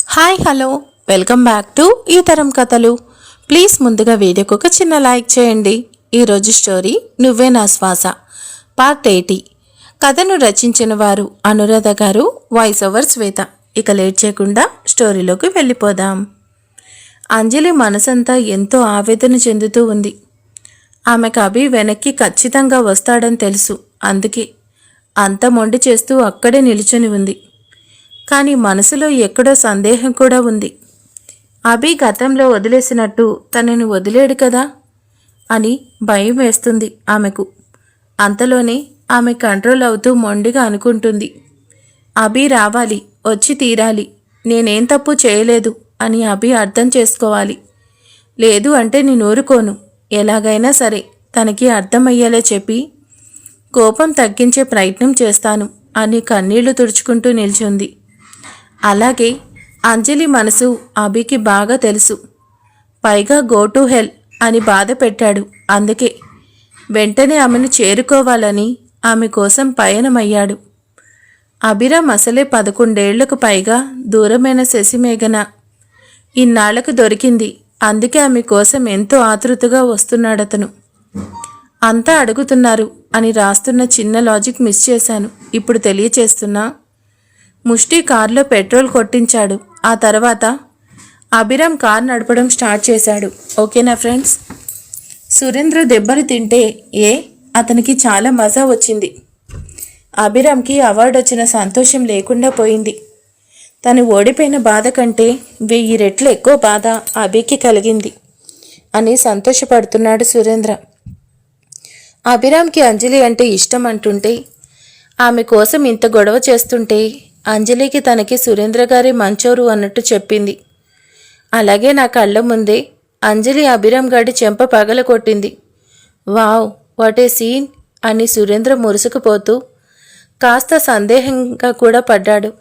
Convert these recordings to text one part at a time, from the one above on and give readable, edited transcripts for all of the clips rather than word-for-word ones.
Hi hello welcome back to ఈ తరం కథలు. ప్లీజ్ ముందుగా వీడియోకి ఒక చిన్న లైక్ చేయండి. ఈరోజు స్టోరీ నువ్వే నా శ్వాస పార్ట్ 80. కథను రచించిన వారు అనురాధ గారు, వాయిస్ ఓవర్ శ్వేత. ఇక లేట్ చేయకుండా స్టోరీలోకి వెళ్ళిపోదాం. అంజలి మనసంతా ఎంతో ఆవేదన చెందుతూ ఉంది. ఆమెకు అభి వెనక్కి ఖచ్చితంగా వస్తాడని తెలుసు. అందుకే అంత మొండి చేస్తూ అక్కడే నిలుచుని ఉంది. కానీ మనసులో ఎక్కడో సందేహం కూడా ఉంది. అభి గతంలో వదిలేసినట్టు తనని వదిలేడు కదా అని భయం వేస్తుంది ఆమెకు. అంతలోనే ఆమె కంట్రోల్ అవుతూ మొండిగా అనుకుంటుంది, అభి రావాలి, వచ్చి తీరాలి, నేనేం తప్పు చేయలేదు అని అభి అర్థం చేసుకోవాలి. లేదు అంటే నేను ఊరుకోను, ఎలాగైనా సరే తనకి అర్థమయ్యేలా చెప్పి కోపం తగ్గించే ప్రయత్నం చేస్తాను అని కన్నీళ్లు తుడుచుకుంటూ నిల్చుంది. అలాగే అంజలి మనసు అభికి బాగా తెలుసు. పైగా గో టు హెల్ అని బాధ పెట్టాడు. అందుకే వెంటనే ఆమెను చేరుకోవాలని ఆమె కోసం పయనమయ్యాడు. అభిరామ్ అసలే 11 ఏళ్లకు పైగా దూరమైన శశిమేఘన ఇన్నాళ్లకు దొరికింది. అందుకే ఆమె కోసం ఎంతో ఆతృతగా వస్తున్నాడతను. అంతా అడుగుతున్నారు అని రాస్తున్న చిన్న లాజిక్ మిస్ చేశాను. ఇప్పుడు తెలియచేస్తున్నా. ముష్టి కారులో పెట్రోల్ కొట్టించాడు. ఆ తర్వాత అభిరామ్ కారు నడపడం స్టార్ట్ చేశాడు. ఓకేనా ఫ్రెండ్స్? సురేంద్ర దెబ్బలు తింటే అతనికి చాలా మజా వచ్చింది. అభిరామ్కి అవార్డు వచ్చిన సంతోషం లేకుండా పోయింది. తను ఓడిపోయిన బాధ కంటే 1000 రెట్లు ఎక్కువ బాధ అభికి కలిగింది అని సంతోషపడుతున్నాడు సురేంద్ర. అభిరామ్కి అంజలి అంటే ఇష్టం అంటుంటే, ఆమె కోసం ఇంత గొడవ చేస్తుంటే అంజలికి తనకి సురేంద్ర గారి మంచోరు అన్నట్టు చెప్పింది. అలాగే నా కళ్ళ ముందే అంజలి అభిరామ్ గాడి చెంప పగల కొట్టింది. వావ్, వాట్ ఏ సీన్ అని సురేంద్ర మురుసుకుపోతూ కాస్త సందేహంగా కూడా పడ్డాడు.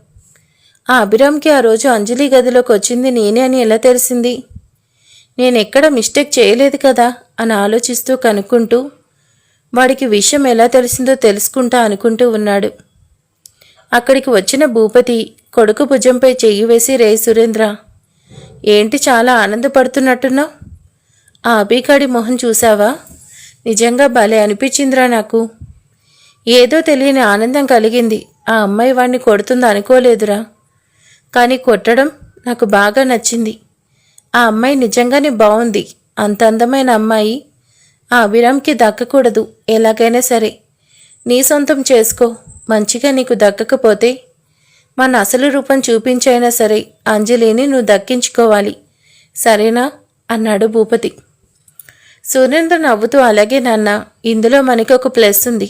ఆ అభిరామ్కి ఆ రోజు అంజలి గదిలోకి వచ్చింది నేనే అని ఎలా తెలిసింది? నేనెక్కడ మిస్టేక్ చేయలేదు కదా అని ఆలోచిస్తూ కనుక్కుంటూ వాడికి విషయం ఎలా తెలిసిందో తెలుసుకుంటా అనుకుంటూ ఉన్నాడు. అక్కడికి వచ్చిన భూపతి కొడుకు భుజంపై చెయ్యి వేసి, రే సురేంద్ర, ఏంటి చాలా ఆనందపడుతున్నట్టున్నావు? ఆ అభిగాడి మొహం చూసావా? నిజంగా భలే అనిపించిందిరా నాకు. ఏదో తెలియని ఆనందం కలిగింది. ఆ అమ్మాయి వాణ్ణి కొడుతుంది అనుకోలేదురా. కానీ కొట్టడం నాకు బాగా నచ్చింది. ఆ అమ్మాయి నిజంగానే బాగుంది. అంత అందమైన అమ్మాయి ఆ అభిరామ్కి దక్కకూడదు. ఎలాగైనా సరే నీ సొంతం చేసుకో. మంచిగా నీకు దక్కకపోతే మన అసలు రూపం చూపించైనా సరే అంజలిని నువ్వు దక్కించుకోవాలి, సరేనా అన్నాడు భూపతి. సురేంద్ర నవ్వుతూ, అలాగే నాన్న, ఇందులో మనకి ఒక ప్లస్ ఉంది.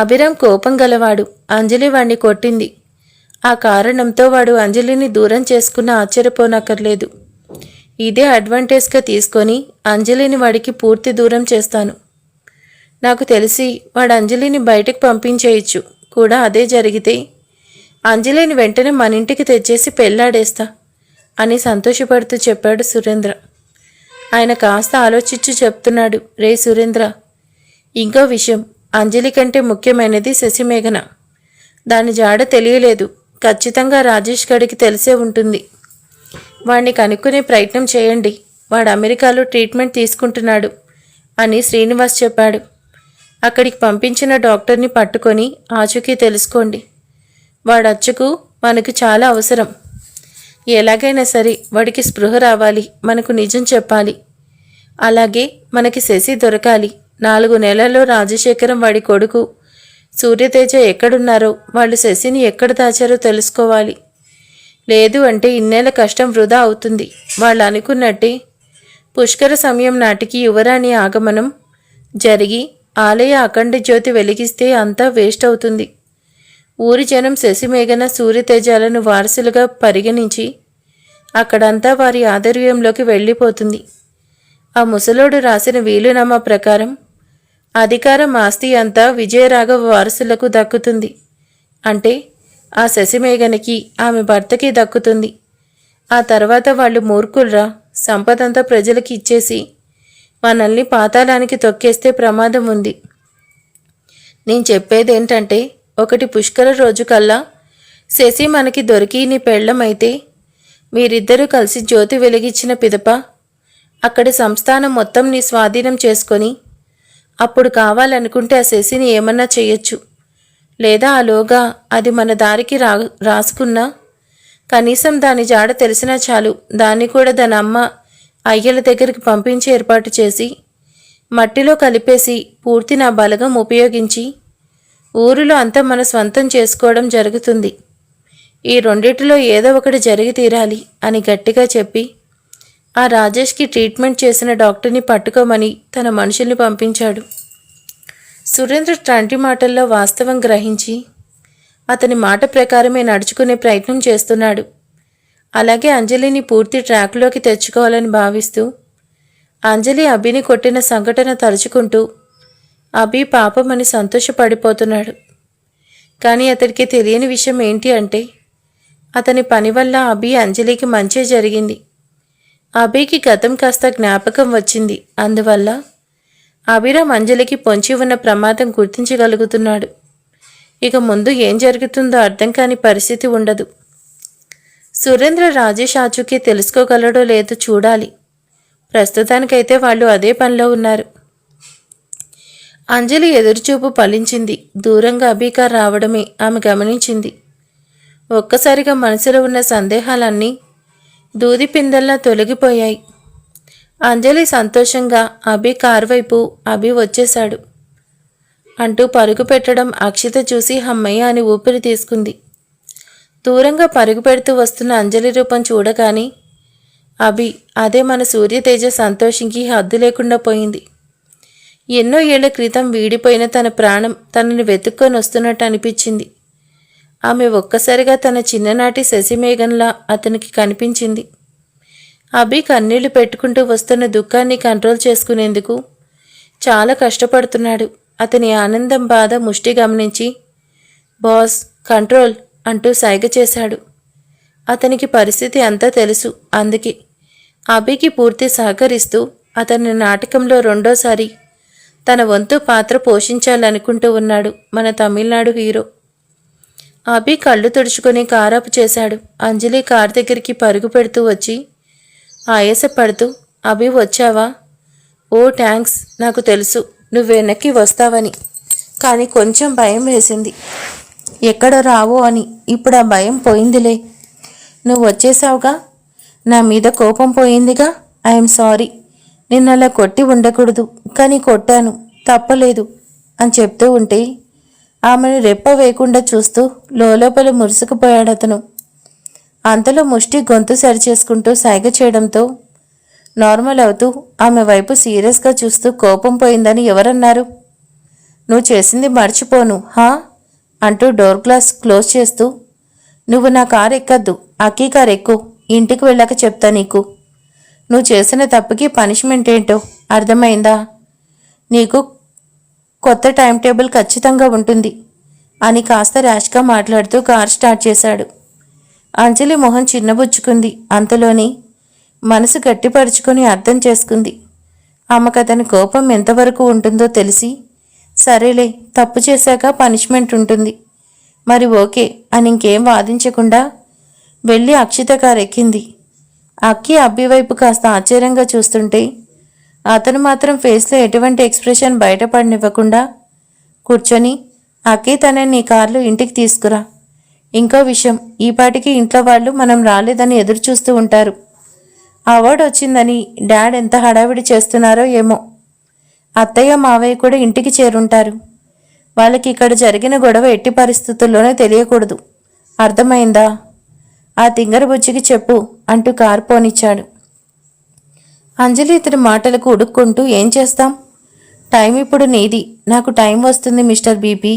అభిరామ్ కోపం గలవాడు. అంజలి వాణ్ణి కొట్టింది. ఆ కారణంతో వాడు అంజలిని దూరం చేసుకున్న ఆశ్చర్యపోనక్కర్లేదు. ఇదే అడ్వాంటేజ్గా తీసుకొని అంజలిని వాడికి పూర్తి దూరం చేస్తాను. నాకు తెలిసి వాడు అంజలిని బయటకు పంపించేయచ్చు కూడా. అదే జరిగితే అంజలిని వెంటనే మన ఇంటికి తెచ్చేసి పెళ్లాడేస్తా అని సంతోషపడుతూ చెప్పాడు సురేంద్ర. ఆయన కాస్త ఆలోచించి చెప్తున్నాడు, రే సురేంద్ర, ఇంకో విషయం, అంజలి కంటే ముఖ్యమైనది శశిమేఘన. దాని జాడ తెలియలేదు. ఖచ్చితంగా రాజేష్ గడికి తెలిసే ఉంటుంది. వాడిని కనుక్కునే ప్రయత్నం చేయండి. వాడు అమెరికాలో ట్రీట్మెంట్ తీసుకుంటున్నాడు అని శ్రీనివాస్ చెప్పాడు. అక్కడికి పంపించిన డాక్టర్ని పట్టుకొని ఆచూకీ తెలుసుకోండి. వాడచ్చుకు మనకు చాలా అవసరం. ఎలాగైనా సరే వాడికి స్పృహ రావాలి, మనకు నిజం చెప్పాలి. అలాగే మనకి శశి దొరకాలి. 4 నెలల్లో రాజశేఖరం వాడి కొడుకు సూర్యతేజ ఎక్కడున్నారో, వాళ్ళు శశిని ఎక్కడ దాచారో తెలుసుకోవాలి. లేదు అంటే ఇన్నేళ్ల కష్టం వృధా అవుతుంది. వాళ్ళు అనుకున్నట్టే పుష్కర సమయం నాటికి యువరాణి ఆగమనం జరిగి ఆలయ అఖండ జ్యోతి వెలిగిస్తే అంతా వేస్ట్ అవుతుంది. ఊరి జనం శశిమేఘన సూర్యతేజాలను వారసులుగా పరిగణించి అక్కడంతా వారి ఆధ్వర్యంలోకి వెళ్ళిపోతుంది. ఆ ముసలోడు రాసిన వీలునామా ప్రకారం అధికారం, ఆస్తి అంతా విజయరాఘవ వారసులకు దక్కుతుంది. అంటే ఆ శశిమేఘనకి, ఆమె భర్తకి దక్కుతుంది. ఆ తర్వాత వాళ్ళు మూర్ఖుల్రా, సంపదంతా ప్రజలకి ఇచ్చేసి మనల్ని పాతాళానికి తొక్కేస్తే ప్రమాదం ఉంది. నేను చెప్పేదేంటంటే, ఒకటి పుష్కర రోజు కల్లా శశి మనకి దొరికి నీ పెళ్ళమైతే మీరిద్దరూ కలిసి జ్యోతి వెలిగించిన పిదప అక్కడి సంస్థానం మొత్తం నీ స్వాధీనం చేసుకొని అప్పుడు కావాలనుకుంటే ఆ శశిని ఏమన్నా చెయ్యొచ్చు. లేదా ఆలోగా అది మన దారికి రాసుకున్నా కనీసం దాని జాడ తెలిసినా చాలు, దాన్ని కూడా దాని అమ్మ అయ్యల దగ్గరికి పంపించి ఏర్పాటు చేసి మట్టిలో కలిపేసి పూర్తి నా బలగం ఉపయోగించి ఊరిలో అంతా మన స్వంతం చేసుకోవడం జరుగుతుంది. ఈ రెండిటిలో ఏదో ఒకటి జరిగి తీరాలి అని గట్టిగా చెప్పి ఆ రాజేష్కి ట్రీట్మెంట్ చేసిన డాక్టర్ని పట్టుకోమని తన మనుషుల్ని పంపించాడు. సురేంద్ర తండ్రి మాటల్లో వాస్తవం గ్రహించి అతని మాట ప్రకారమే నడుచుకునే ప్రయత్నం చేస్తున్నాడు. అలాగే అంజలిని పూర్తి ట్రాక్లోకి తెచ్చుకోవాలని భావిస్తూ అంజలి అభిని కొట్టిన సంఘటన తలుచుకుంటూ అభి పాపమని సంతోషపడిపోతున్నాడు. కానీ అతడికి తెలియని విషయం ఏంటి అంటే అతని పని వల్ల అభి అంజలికి మంచే జరిగింది. అభికి గతం కాస్త జ్ఞాపకం వచ్చింది. అందువల్ల అభిరామ్ అంజలికి పొంచి ఉన్న ప్రమాదం గుర్తించగలుగుతున్నాడు. ఇక ముందు ఏం జరుగుతుందో అర్థం కాని పరిస్థితి ఉండదు. సురేంద్ర రాజేష్ ఆచూకీ తెలుసుకోగలడో లేదో చూడాలి. ప్రస్తుతానికైతే వాళ్ళు అదే పనిలో ఉన్నారు. అంజలి ఎదురుచూపు ఫలించింది. దూరంగా అభికార్ రావడమే ఆమె గమనించింది. ఒక్కసారిగా మనసులో ఉన్న సందేహాలన్నీ దూది పిందల్లా తొలగిపోయాయి. అంజలి సంతోషంగా అభి కారు వైపు అభి వచ్చేశాడు అంటూ పరుగు పెట్టడం అక్షిత చూసి హమ్మయ్య అని ఊపిరి తీసుకుంది. దూరంగా పరుగు పెడుతూ వస్తున్న అంజలి రూపం చూడగానే అభి అదే మన సూర్యతేజ సంతోషించి హద్దు లేకుండా పోయింది. ఎన్నో ఏళ్ల క్రితం వీడిపోయిన తన ప్రాణం తనని వెతుక్కొని వస్తున్నట్టు అనిపించింది. ఆమె ఒక్కసారిగా తన చిన్ననాటి శశిమేఘంలా అతనికి కనిపించింది. అభి కన్నీళ్లు పెట్టుకుంటూ వస్తున్న దుఃఖాన్ని కంట్రోల్ చేసుకునేందుకు చాలా కష్టపడుతున్నాడు. అతని ఆనందం బాధ ముష్టి గమనించి బాస్ కంట్రోల్ అంటూ సైగ చేశాడు. అతనికి పరిస్థితి అంతా తెలుసు. అందుకే అభికి పూర్తి సహకరిస్తూ అతని నాటకంలో రెండోసారి తన వంతు పాత్ర పోషించాలనుకుంటూ ఉన్నాడు మన తమిళనాడు హీరో. అభి కళ్ళు తుడుచుకొని కారాపు చేశాడు. అంజలి కారు దగ్గరికి పరుగు పెడుతూ వచ్చి ఆయాసపడుతూ అభి వచ్చావా? ఓ థ్యాంక్స్, నాకు తెలుసు నువ్వు వెనక్కి వస్తావని, కానీ కొంచెం భయం వేసింది ఎక్కడ రావో అని. ఇప్పుడు ఆ భయం పోయిందిలే, నువ్వు వచ్చేసావుగా, నా మీద కోపం పోయిందిగా. ఐఎమ్ సారీ, నిన్ను అలా కొట్టి ఉండకూడదు, కానీ కొట్టాను, తప్పలేదు అని చెప్తూ ఉంటే ఆమెను రెప్ప వేయకుండా చూస్తూ లోపల మురుసుకుపోయాడు అతను. అంతలో ముష్టి గొంతు సరిచేసుకుంటూ సైగ చేయడంతో నార్మల్ అవుతూ ఆమె వైపు సీరియస్గా చూస్తూ కోపం పోయిందని ఎవరన్నారు? నువ్వు చేసింది మర్చిపోను హా అంటూ డోర్ గ్లాస్ క్లోజ్ చేస్తూ నువ్వు నా కారు ఎక్కద్దు, అక్కీ కారు ఎక్కు, ఇంటికి వెళ్ళాక చెప్తా నీకు. నువ్వు చేసిన తప్పుకి పనిష్మెంట్ ఏంటో అర్థమైందా? నీకు కొత్త టైం టేబుల్ ఖచ్చితంగా ఉంటుంది అని కాస్త ర్యాష్గా మాట్లాడుతూ కార్ స్టార్ట్ చేశాడు. అంజలి మొహం చిన్నబుచ్చుకుంది. అంతలోని మనసు గట్టిపరుచుకొని అర్థం చేసుకుంది. ఆమెకు అతని కోపం ఎంతవరకు ఉంటుందో తెలిసి సరేలే, తప్పు చేశాక పనిష్మెంట్ ఉంటుంది, మరి ఓకే అని ఇంకేం వాదించకుండా వెళ్ళి అక్షిత కారు ఎక్కింది. అక్కి అబ్బి వైపు కాస్త ఆశ్చర్యంగా చూస్తుంటే అతను మాత్రం ఫేస్లో ఎటువంటి ఎక్స్ప్రెషన్ బయటపడనివ్వకుండా కూర్చొని అక్కి తనని నీ కార్లో ఇంటికి తీసుకురా. ఇంకో విషయం, ఈపాటికి ఇంట్లో వాళ్ళు మనం రాలేదని ఎదురు చూస్తూ ఉంటారు. అవార్డు వచ్చిందని డాడ్ ఎంత హడావిడి చేస్తున్నారో ఏమో. అత్తయ్య మావయ్య కూడా ఇంటికి చేరుంటారు. వాళ్ళకి ఇక్కడ జరిగిన గొడవ ఎట్టి పరిస్థితుల్లోనే తెలియకూడదు, అర్థమైందా? ఆ తింగర బుజ్జికి చెప్పు అంటూ కారు పోనిచ్చాడు. అంజలి ఇతని మాటలకు ఉడుక్కుంటూ ఏం చేస్తాం, టైం ఇప్పుడు నీది, నాకు టైం వస్తుంది మిస్టర్ బీపీ,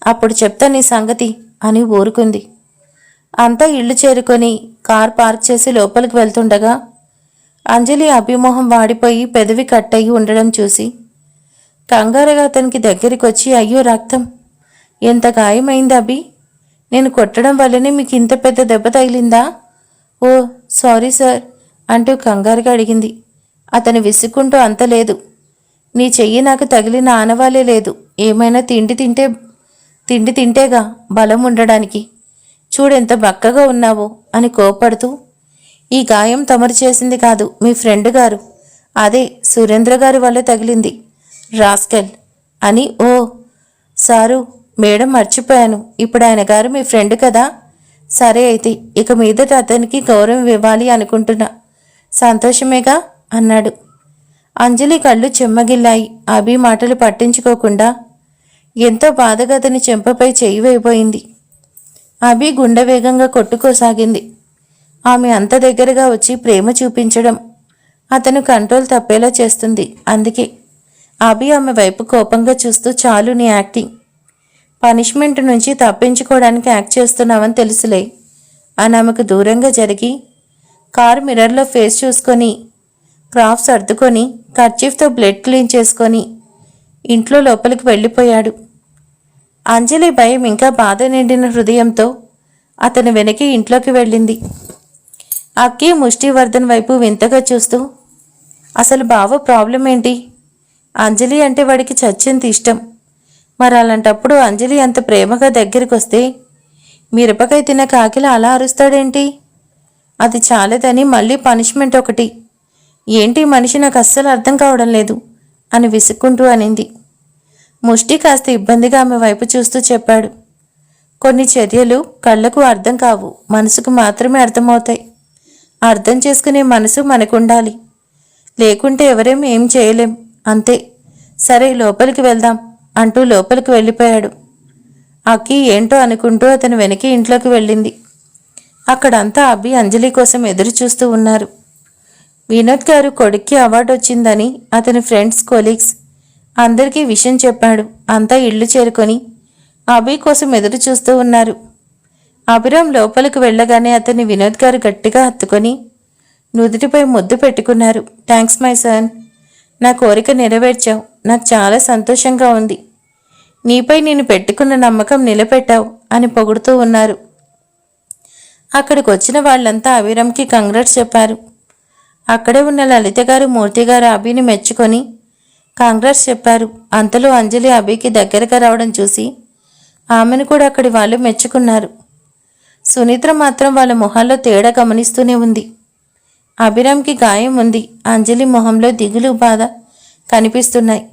అప్పుడు చెప్తా నీ సంగతి అని ఊరుకుంది. అంతా ఇల్లు చేరుకొని కార్ పార్క్ చేసి లోపలికి వెళ్తుండగా అంజలి అభిమోహం వాడిపోయి పెదవి కట్టయి ఉండడం చూసి కంగారుగా అతనికి దగ్గరికి వచ్చి అయ్యో రక్తం, ఎంత గాయమైంది అభి, నేను కొట్టడం వల్లనే మీకు ఇంత పెద్ద దెబ్బ తగిలిందా? ఓ సారీ సార్ అంటూ కంగారుగా అడిగింది. అతను విసుక్కుంటూ అంత లేదు, నీ చెయ్యి నాకు తగిలిన ఆనవాలే లేదు, ఏమైనా తిండి తింటేగా బలం ఉండడానికి, చూడెంత బక్కగా ఉన్నావో అని కోపడుతూ ఈ గాయం తమరు చేసింది కాదు, మీ ఫ్రెండ్ గారు, అదే సురేంద్ర గారి వల్ల తగిలింది రాస్కెల్ అని. ఓ సారు మేడం, మర్చిపోయాను. ఇప్పుడు ఆయన గారు మీ ఫ్రెండ్ కదా. సరే అయితే ఇక మీదట అతనికి గౌరవం ఇవ్వాలి అనుకుంటున్నా. సంతోషమేగా అన్నాడు. అంజలి కళ్ళు చెమ్మగిల్లాయి. అభి మాటలు పట్టించుకోకుండా ఎంతో బాధగా అతని చెంపపై చెయ్యి వేయబోయింది. అభి గుండె వేగంగా కొట్టుకోసాగింది. ఆమె అంత దగ్గరగా వచ్చి ప్రేమ చూపించడం అతను కంట్రోల్ తప్పేలా చేస్తుంది. అందుకే అభి ఆమె వైపు కోపంగా చూస్తూ, చాలు నీ యాక్టింగ్, పనిష్మెంట్ నుంచి తప్పించుకోవడానికి యాక్ట్ చేస్తున్నావని తెలుసులే అని ఆమెకు దూరంగా జరిగి కారు మిర్రర్లో ఫేస్ చూసుకొని క్రాఫ్ సర్దుకొని కర్చీఫ్తో బ్లడ్ క్లీన్ చేసుకొని ఇంట్లో లోపలికి వెళ్ళిపోయాడు. అంజలి భయం ఇంకా బాధ నిండిన హృదయంతో అతని వెనక్కి ఇంట్లోకి వెళ్ళింది. అక్కి ముష్టివర్ధన్ వైపు వింతగా చూస్తూ, అసలు బావ ప్రాబ్లం ఏంటి? అంజలి అంటే వాడికి చచ్చింది ఇష్టం. మరి అలాంటప్పుడు అంజలి అంత ప్రేమగా దగ్గరికి వస్తే మిరపకాయ తిన్న కాకిలా అలా అరుస్తాడేంటి? అది చాలేదని మళ్ళీ పనిష్మెంట్ ఒకటి. ఏంటి మనిషి, నాకు అస్సలు అర్థం కావడం లేదు అని విసుక్కుంటూ అనింది. ముష్టి కాస్త ఇబ్బందిగా ఆమె వైపు చూస్తూ చెప్పాడు, కొన్ని చర్యలు కళ్ళకు అర్థం కావు, మనసుకు మాత్రమే అర్థమవుతాయి. అర్థం చేసుకునే మనసు మనకుండాలి, లేకుంటే ఎవరేం ఏం చేయలేం, అంతే. సరే లోపలికి వెళ్దాం అంటూ లోపలికి వెళ్ళిపోయాడు. అక్కి ఏంటో అనుకుంటూ అతను వెనక్కి ఇంట్లోకి వెళ్ళింది. అక్కడంతా అభి అంజలి కోసం ఎదురు చూస్తూ ఉన్నారు. వినోద్ గారు కొడుక్కి అవార్డు వచ్చిందని అతని ఫ్రెండ్స్, కొలీగ్స్ అందరికీ విషయం చెప్పాడు. అంతా ఇళ్ళు చేరుకొని అభి కోసం ఎదురు చూస్తూ ఉన్నారు. అభిరామ్ లోపలికి వెళ్ళగానే అతన్ని వినోద్ గారు గట్టిగా హత్తుకొని నుదుటిపై ముద్దు పెట్టుకున్నారు. థ్యాంక్స్ మై సన్, నా కోరిక నెరవేర్చావు, నాకు చాలా సంతోషంగా ఉంది. నీపై నేను పెట్టుకున్న నమ్మకం నిలబెట్టావు అని పొగుడుతూ ఉన్నారు. అక్కడికి వచ్చిన వాళ్ళంతా అభిరామ్కి కంగ్రాట్స్ చెప్పారు. అక్కడే ఉన్న లలిత గారు, మూర్తి గారు అభిని మెచ్చుకొని కాంగ్రెస్ చెప్పారు. అంతలో అంజలి అభికి దగ్గరగా రావడం చూసి ఆమెను కూడా అక్కడి వాళ్ళు మెచ్చుకున్నారు. సునీత్ర మాత్రం వాళ్ళ మొహాల్లో తేడా గమనిస్తూనే ఉంది. అభిరామ్కి గాయం ఉంది. అంజలి మొహంలో దిగులు, బాధ కనిపిస్తున్నాయి.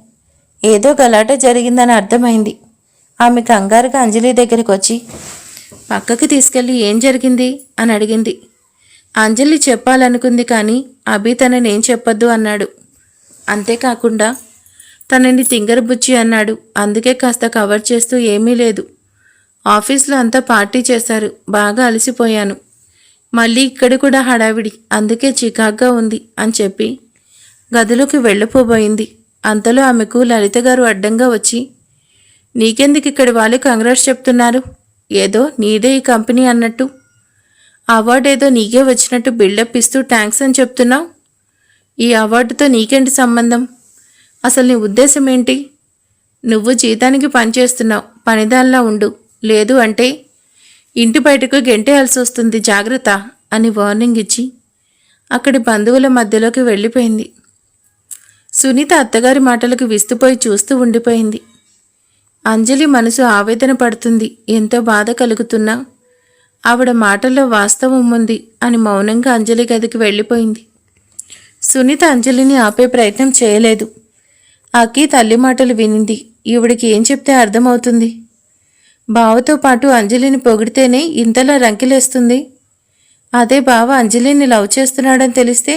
ఏదో గలాట జరిగిందని అర్థమైంది. ఆమె కంగారుగా అంజలి దగ్గరికి వచ్చి పక్కకి తీసుకెళ్ళి ఏం జరిగింది అని అడిగింది. అంజలి చెప్పాలనుకుంది కానీ అభి తననేం చెప్పొద్దు అన్నాడు. అంతేకాకుండా తనని తింగరబుచ్చి అన్నాడు. అందుకే కాస్త కవర్ చేస్తూ ఏమీ లేదు, ఆఫీస్లో అంతా పార్టీ చేశారు, బాగా అలసిపోయాను, మళ్ళీ ఇక్కడ కూడా హడావిడి, అందుకే చికాగ్గా ఉంది అని చెప్పి గదిలోకి వెళ్ళిపోబోయింది. అంతలో ఆమెకు లలిత గారు అడ్డంగా వచ్చి, నీకెందుకు ఇక్కడి వాళ్ళు కంగ్రాట్స్ చెప్తున్నారు? ఏదో నీదే ఈ కంపెనీ అన్నట్టు, అవార్డు ఏదో నీకే వచ్చినట్టు బిల్డప్ ఇస్తూ థ్యాంక్స్ అని చెప్తున్నావు. ఈ అవార్డుతో నీకేంటి సంబంధం? అసలు నీ ఉద్దేశం ఏంటి? నువ్వు జీతానికి పనిచేస్తున్నావు, పనిదానిలా ఉండు, లేదు అంటే ఇంటి బయటకు గెంటేయాల్సి వస్తుంది, జాగ్రత్త అని వార్నింగ్ ఇచ్చి అక్కడి బంధువుల మధ్యలోకి వెళ్ళిపోయింది. సునీత అత్తగారి మాటలకు విస్తుపోయి చూస్తూ ఉండిపోయింది. అంజలి మనసు ఆవేదన పడుతుంది, ఎంతో బాధ కలుగుతున్నా ఆవిడ మాటల్లో వాస్తవం ఉంది అని మౌనంగా అంజలి గదికి వెళ్ళిపోయింది. సునీత అంజలిని ఆపే ప్రయత్నం చేయలేదు. అక్కి తల్లి మాటలు వినింది. ఈవిడికి ఏం చెప్తే అర్థమవుతుంది? బావతో పాటు అంజలిని పొగిడితేనే ఇంతలా రంకిలేస్తుంది. అదే బావ అంజలిని లవ్ చేస్తున్నాడని తెలిస్తే,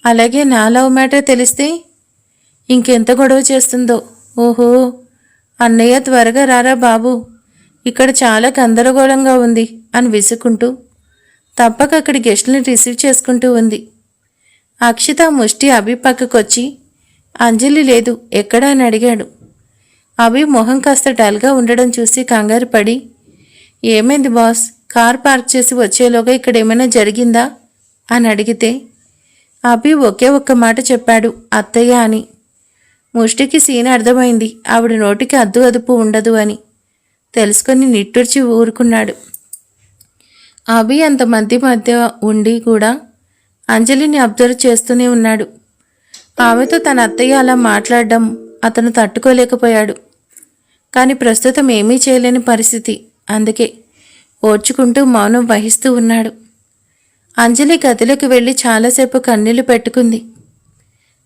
అలాగే నా లవ్ మ్యాటర్ తెలిస్తే ఇంకెంత గొడవ చేస్తుందో. ఓహో, అన్నయ్య త్వరగా రారా బాబు, ఇక్కడ చాలా గందరగోళంగా ఉంది అని విసుకుంటూ తప్పక అక్కడి గెస్టుల్ని రిసీవ్ చేసుకుంటూ ఉంది. అక్షిత ముష్టి అభి పక్కకొచ్చి అంజలి లేదు ఎక్కడా అని అడిగాడు. అభి మొహం కాస్త డల్గా ఉండడం చూసి కంగారు పడి, ఏమైంది బాస్, కార్ పార్క్ చేసి వచ్చేలోగా ఇక్కడ ఏమైనా జరిగిందా అని అడిగితే అభి ఒకే ఒక్క మాట చెప్పాడు, అత్తయ్య అని. ముష్టికి సీన్ అర్థమైంది. ఆవిడ నోటికి అద్దు అదుపు ఉండదు అని తెలుసుకొని నిట్టూర్చి ఊరుకున్నాడు. అభి అంతమంది మధ్య ఉండి కూడా అంజలిని అబ్జర్వ్ చేస్తూనే ఉన్నాడు. ఆమెతో తన అత్తయ్య అలా మాట్లాడడం అతను తట్టుకోలేకపోయాడు. కానీ ప్రస్తుతం ఏమీ చేయలేని పరిస్థితి, అందుకే ఓర్చుకుంటూ మౌనం వహిస్తూ ఉన్నాడు. అంజలి గదిలోకి వెళ్ళి చాలాసేపు కన్నీళ్లు పెట్టుకుంది.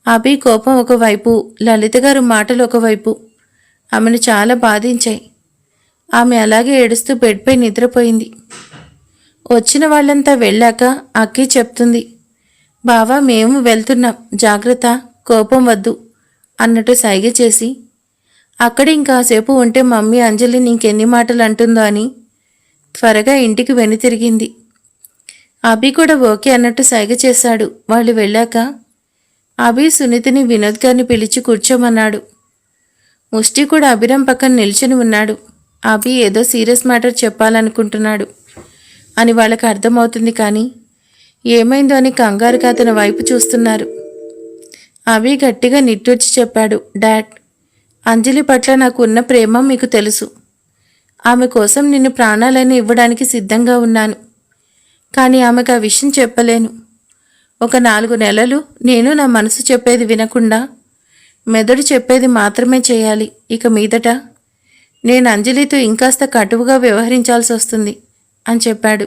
అభి కోపం ఒకవైపు, లలిత గారు మాటలు ఒకవైపు ఆమెను చాలా బాధించాయి. ఆమె అలాగే ఏడుస్తూ బెడ్పై నిద్రపోయింది. వచ్చిన వాళ్ళంతా వెళ్ళాక అక్కి చెప్తుంది, బావా మేము వెళ్తున్నాం, జాగ్రత్త, కోపం వద్దు అన్నట్టు సైగ చేసి అక్కడ ఇంకాసేపు ఉంటే మమ్మీ అంజలిని ఇంకెన్ని మాటలు అంటుందో అని త్వరగా ఇంటికి వెనుతిరిగింది. అభి కూడా ఓకే అన్నట్టు సైగ చేశాడు. వాళ్ళు వెళ్ళాక అభి సునీతిని వినోద్ గారిని పిలిచి కూర్చోమన్నాడు. ముష్టి కూడా అభిరామ్ పక్కన నిల్చుని ఉన్నాడు. అభి ఏదో సీరియస్ మ్యాటర్ చెప్పాలనుకుంటున్నాడు అని వాళ్ళకి అర్థమవుతుంది, కానీ ఏమైందో అని కంగారుగా అతని వైపు చూస్తున్నారు. అభి గట్టిగా నిట్టూర్చి చెప్పాడు, డాడ్, అంజలి పట్ల నాకు ఉన్న ప్రేమ మీకు తెలుసు. ఆమె కోసం నిన్ను ప్రాణాలైనా ఇవ్వడానికి సిద్ధంగా ఉన్నాను. కానీ ఆమెకు ఆ విషయం చెప్పలేను. ఒక 4 నెలలు నేను నా మనసు చెప్పేది వినకుండా మెదడు చెప్పేది మాత్రమే చేయాలి. ఇక మీదట నేను అంజలితో ఇంకాస్త కటువుగా వ్యవహరించాల్సి వస్తుంది అని చెప్పాడు.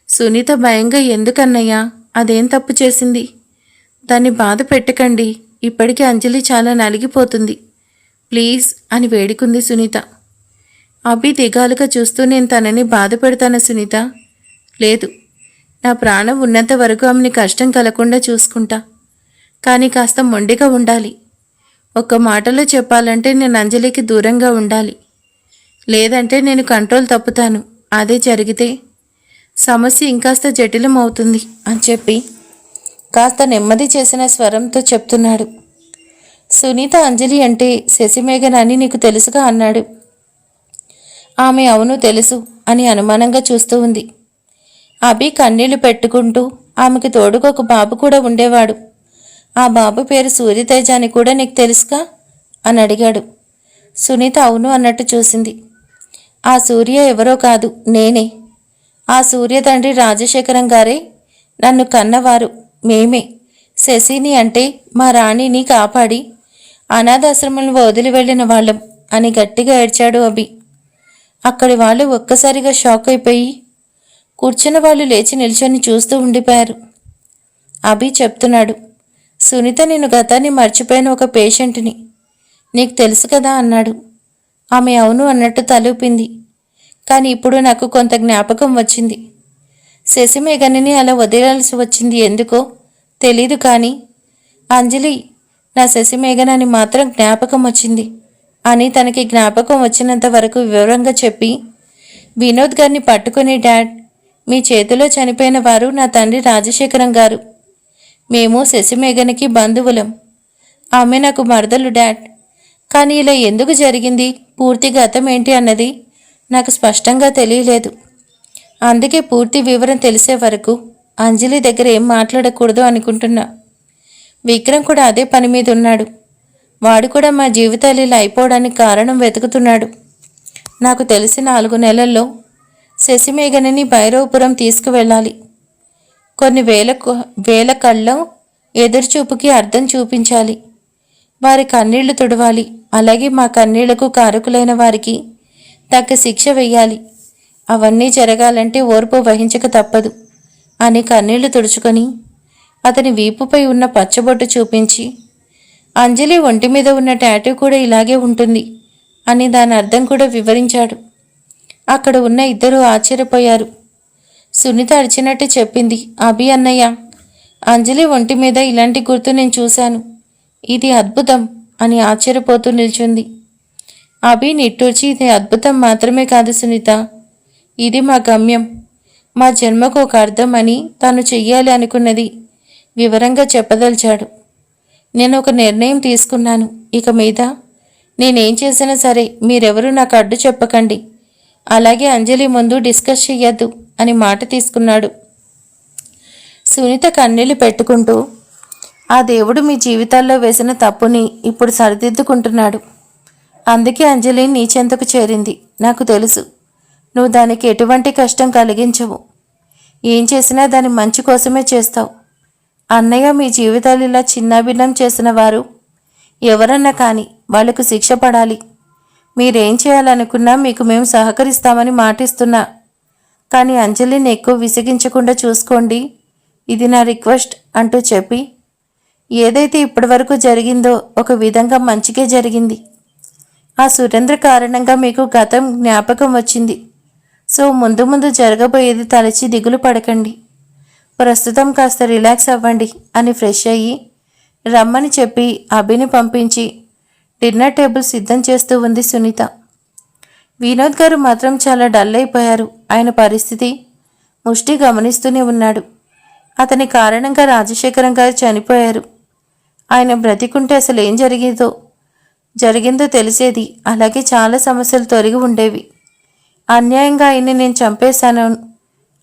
సునీత భయంగా, ఎందుకన్నయ్యా, అదేం తప్పు చేసింది? దాన్ని బాధ పెట్టకండి, ఇప్పటికీ అంజలి చాలా నలిగిపోతుంది, ప్లీజ్ అని వేడుకుంది సునీత. అభి దిగాలుగా చూస్తూ, నేను తనని బాధ పెడతాను సునీత, లేదు, నా ప్రాణం ఉన్నంత వరకు ఆమెని కష్టం కలగకుండా చూసుకుంటా, కానీ కాస్త మొండిగా ఉండాలి. ఒక్క మాటలో చెప్పాలంటే నేను అంజలికి దూరంగా ఉండాలి, లేదంటే నేను కంట్రోల్ తప్పుతాను. అదే జరిగితే సమస్య ఇంకాస్త జటిలం అవుతుంది అని చెప్పి కాస్త నెమ్మది చేసిన స్వరంతో చెప్తున్నాడు. సునీత అంజలి అంటే శశిమేఘన అని నీకు తెలుసుగా అన్నాడు. ఆమె అవును తెలుసు అని అనుమానంగా చూస్తూ ఉంది. అభి కన్నీళ్లు పెట్టుకుంటూ, ఆమెకి తోడుగా ఒక బాబు కూడా ఉండేవాడు, ఆ బాబు పేరు సూర్యతేజ అని కూడా నీకు తెలుసుగా అని అడిగాడు. సునీత అవును అన్నట్టు చూసింది. ఆ సూర్య ఎవరో కాదు, నేనే. ఆ సూర్య తండ్రి రాజశేఖరం గారే నన్ను కన్నవారు, మేమే శశిని అంటే మా రాణిని కాపాడి అనాథాశ్రమంలో వదిలి వెళ్ళిన వాళ్ళం అని గట్టిగా ఏడ్చాడు అభి. అక్కడి వాళ్ళు ఒక్కసారిగా షాక్ అయిపోయి కూర్చున్న వాళ్ళు లేచి నిల్చొని చూస్తూ ఉండిపోయారు. అభి చెప్తున్నాడు, సునీత, నేను గతాన్ని మర్చిపోయిన ఒక పేషెంట్ని, నీకు తెలుసు కదా అన్నాడు. ఆమె అవును అన్నట్టు తలూపింది. కానీ ఇప్పుడు నాకు కొంత జ్ఞాపకం వచ్చింది. శశిమేఘని అలా వదిలాల్సి వచ్చింది ఎందుకో తెలీదు, కానీ అంజలి నా శశిమేఘనని మాత్రం జ్ఞాపకం వచ్చింది అని తనకి జ్ఞాపకం వచ్చినంత వరకు వివరంగా చెప్పి, వినోద్ గారిని పట్టుకుని, డాడ్, మీ చేతిలో చనిపోయిన వారు నా తండ్రి రాజశేఖరం గారు, మేము శశిమేఘనకి బంధువులం, ఆమె నాకు మరదలు డాడ్. కానీ ఇలా ఎందుకు జరిగింది, పూర్తి గతం ఏంటి అన్నది నాకు స్పష్టంగా తెలియలేదు. అందుకే పూర్తి వివరం తెలిసే వరకు అంజలి దగ్గర ఏం మాట్లాడకూడదు అనుకుంటున్నా. విక్రమ్ కూడా అదే పని మీద ఉన్నాడు. వాడు కూడా మా జీవితాలు ఇలా అయిపోవడానికి కారణం వెతుకుతున్నాడు. నాకు తెలిసి 4 నెలల్లో శశిమేఘనని భైరవపురం తీసుకువెళ్ళాలి. కొన్ని వేల కళ్ళం ఎదురుచూపుకి అర్థం చూపించాలి. వారి కన్నీళ్లు తుడవాలి. అలాగే మా కన్నీళ్లకు కారకులైన వారికి తగ్గ శిక్ష వెయ్యాలి. అవన్నీ జరగాలంటే ఓర్పు వహించక తప్పదు అని కన్నీళ్లు తుడుచుకొని అతని వీపుపై ఉన్న పచ్చబొట్టు చూపించి, అంజలి ఒంటి మీద ఉన్న టాటూ కూడా ఇలాగే ఉంటుంది అని దాని అర్థం కూడా వివరించాడు. అక్కడ ఉన్న ఇద్దరూ ఆశ్చర్యపోయారు. సునీత అరిచినట్టు చెప్పింది, అభి అన్నయ్య, అంజలి ఒంటి మీద ఇలాంటి గుర్తు నేను చూశాను, ఇది అద్భుతం అని ఆశ్చర్యపోతూ నిల్చుంది. అభి నిట్టూర్చి, ఇది అద్భుతం మాత్రమే కాదు సునీత, ఇది మా గమ్యం, మా జన్మకు ఒక అర్థం అని తాను చెయ్యాలి అనుకున్నది వివరంగా చెప్పదలిచాడు. నేను ఒక నిర్ణయం తీసుకున్నాను. ఇక మీద నేనేం చేసినా సరే మీరెవరూ నాకు అడ్డు చెప్పకండి, అలాగే అంజలి ముందు డిస్కస్ చెయ్యొద్దు అని మాట తీసుకున్నాడు. సునీత కన్నీళ్లు పెట్టుకుంటూ, ఆ దేవుడు మీ జీవితాల్లో వేసిన తప్పుని ఇప్పుడు సరిదిద్దుకుంటున్నాడు. అందుకే అంజలి నీ చెంతకు చేరింది. నాకు తెలుసు నువ్వు దానికి ఎటువంటి కష్టం కలిగించవు. ఏం చేసినా దాని మంచి కోసమే చేస్తావు. అన్నయ్య, మీ జీవితాలు ఇలా చిన్నాభిన్నం చేసిన వారు ఎవరన్నా కానీ వాళ్లకు శిక్ష పడాలి. మీరేం చేయాలనుకున్నా మీకు మేము సహకరిస్తామని మాటిస్తున్నా. కానీ అంజలిని ఎక్కువ విసిగించకుండా చూసుకోండి, ఇది నా రిక్వెస్ట్ అంటూ చెప్పి, ఏదైతే ఇప్పటివరకు జరిగిందో ఒక విధంగా మంచిగా జరిగింది. ఆ సురేంద్ర కారణంగా మీకు గతం జ్ఞాపకం వచ్చింది. సో ముందు ముందు జరగబోయేది తలచి దిగులు పడకండి. ప్రస్తుతం కాస్త రిలాక్స్ అవ్వండి అని ఫ్రెష్ అయ్యి రమ్మని చెప్పి అభిని పంపించి డిన్నర్ టేబుల్ సిద్ధం చేస్తూ ఉంది సునీత. వినోద్ గారు మాత్రం చాలా డల్ అయిపోయారు. ఆయన పరిస్థితి ముష్టి గమనిస్తూనే ఉన్నాడు. అతని కారణంగా రాజశేఖరం గారు చనిపోయారు. ఆయన బ్రతికుంటే అసలు ఏం జరిగిందో తెలిసేది. అలాగే చాలా సమస్యలు తొలగి ఉండేవి. అన్యాయంగా ఆయన్ని నేను చంపేశాను.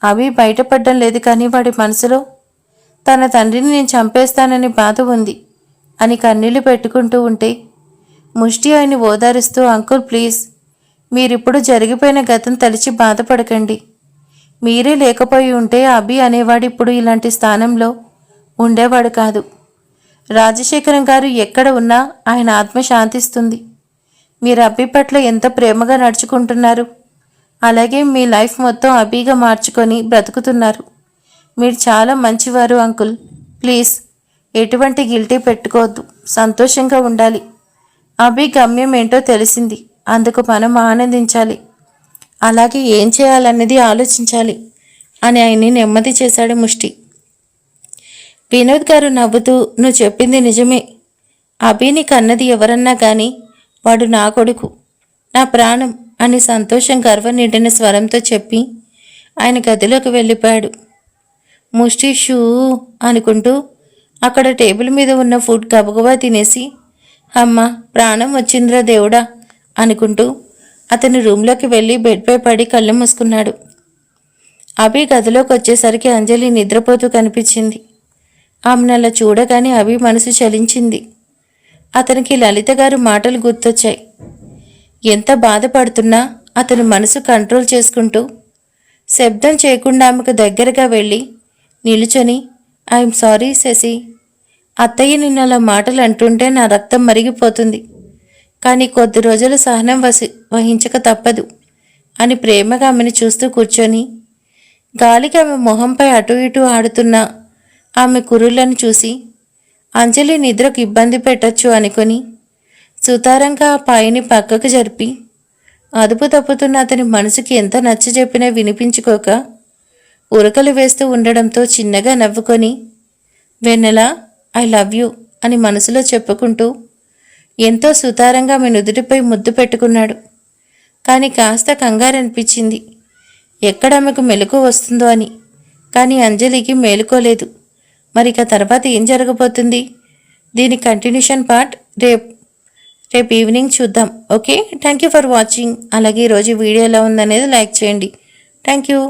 అవి బయటపడడం లేదు, కానీ వాడి మనసులో తన తండ్రిని నేను చంపేస్తానని బాధ ఉంది అని కన్నీళ్లు పెట్టుకుంటూ ఉంటే ముష్టి ఆయన్ని ఓదారుస్తూ, అంకుల్ ప్లీజ్, మీరిప్పుడు జరిగిపోయిన గతం తలిచి బాధపడకండి. మీరే లేకపోయి ఉంటే అభి అనేవాడు ఇప్పుడు ఇలాంటి స్థానంలో ఉండేవాడు కాదు. రాజశేఖరం గారు ఎక్కడ ఉన్నా ఆయన ఆత్మ శాంతిస్తుంది. మీరు అభి పట్ల ఎంత ప్రేమగా నడుచుకుంటున్నారు, అలాగే మీ లైఫ్ మొత్తం అభిగా మార్చుకొని బ్రతుకుతున్నారు. మీరు చాలా మంచివారు అంకుల్. ప్లీజ్ ఎటువంటి గిల్టీ పెట్టుకోవద్దు, సంతోషంగా ఉండాలి. అభి గమ్యం ఏంటో తెలిసింది, అందుకు మనం ఆనందించాలి. అలాగే ఏం చేయాలన్నది ఆలోచించాలి అని ఆయన్ని నెమ్మది చేశాడు ముష్టి. వినోద్ గారు నవ్వుతూ, నువ్వు చెప్పింది నిజమే. అభిని కన్నది ఎవరన్నా కానీ వాడు నా కొడుకు, నా ప్రాణం అని సంతోషం గర్వం నిండిన స్వరంతో చెప్పి ఆయన గదిలోకి వెళ్ళిపోయాడు. ముష్టి షూ అనుకుంటూ అక్కడ టేబుల్ మీద ఉన్న ఫుడ్ గబగబా తినేసి, అమ్మ ప్రాణం వచ్చిందిరా దేవుడా అనుకుంటూ అతని రూమ్లోకి వెళ్ళి బెడ్పై పడి కళ్ళు మూసుకున్నాడు. అభి గదిలోకి వచ్చేసరికి అంజలి నిద్రపోతూ కనిపించింది. ఆమెను అలా చూడగానే అభి మనసు చలించింది. అతనికి లలిత గారు మాటలు గుర్తొచ్చాయి. ఎంత బాధపడుతున్నా అతని మనసు కంట్రోల్ చేసుకుంటూ శబ్దం చేయకుండా ఆమెకు దగ్గరగా వెళ్ళి నిలుచొని, ఐఎమ్ సారీ శశి, అత్తయ్య నిన్న అలా మాటలు అంటుంటే నా రక్తం మరిగిపోతుంది, కానీ కొద్ది రోజులు సహనం వహించక తప్పదు అని ప్రేమగా ఆమెను చూస్తూ కూర్చొని గాలికి ఆమె మొహంపై అటు ఇటు ఆడుతున్న ఆమె కురులను చూసి అంజలి నిద్రకు ఇబ్బంది పెట్టచ్చు అనుకుని సుతారంగా ఆ పాయిని పక్కకు జరిపి అదుపు తప్పుతున్న అతని మనసుకి ఎంత నచ్చజెప్పినా వినిపించుకోక ఉరకలు వేస్తూ ఉండడంతో చిన్నగా నవ్వుకొని, వెన్నెల ఐ లవ్ యూ అని మనసులో చెప్పుకుంటూ ఎంతో సుతారంగా ఆమె నుదుటిపై ముద్దు పెట్టుకున్నాడు. కానీ కాస్త కంగారు అనిపించింది, ఎక్కడ ఆమెకు మెలకు వస్తుందో అని. కానీ అంజలికి మేలుకోలేదు. మరిక తర్వాత ఏం జరగబోతుంది? దీని కంటిన్యూషన్ పార్ట్ రేపు ఈవినింగ్ చూద్దాం. Okay, thank you for watching. అలాగే ఈరోజు వీడియో ఎలా ఉందనేది లైక్ చేయండి. Thank you.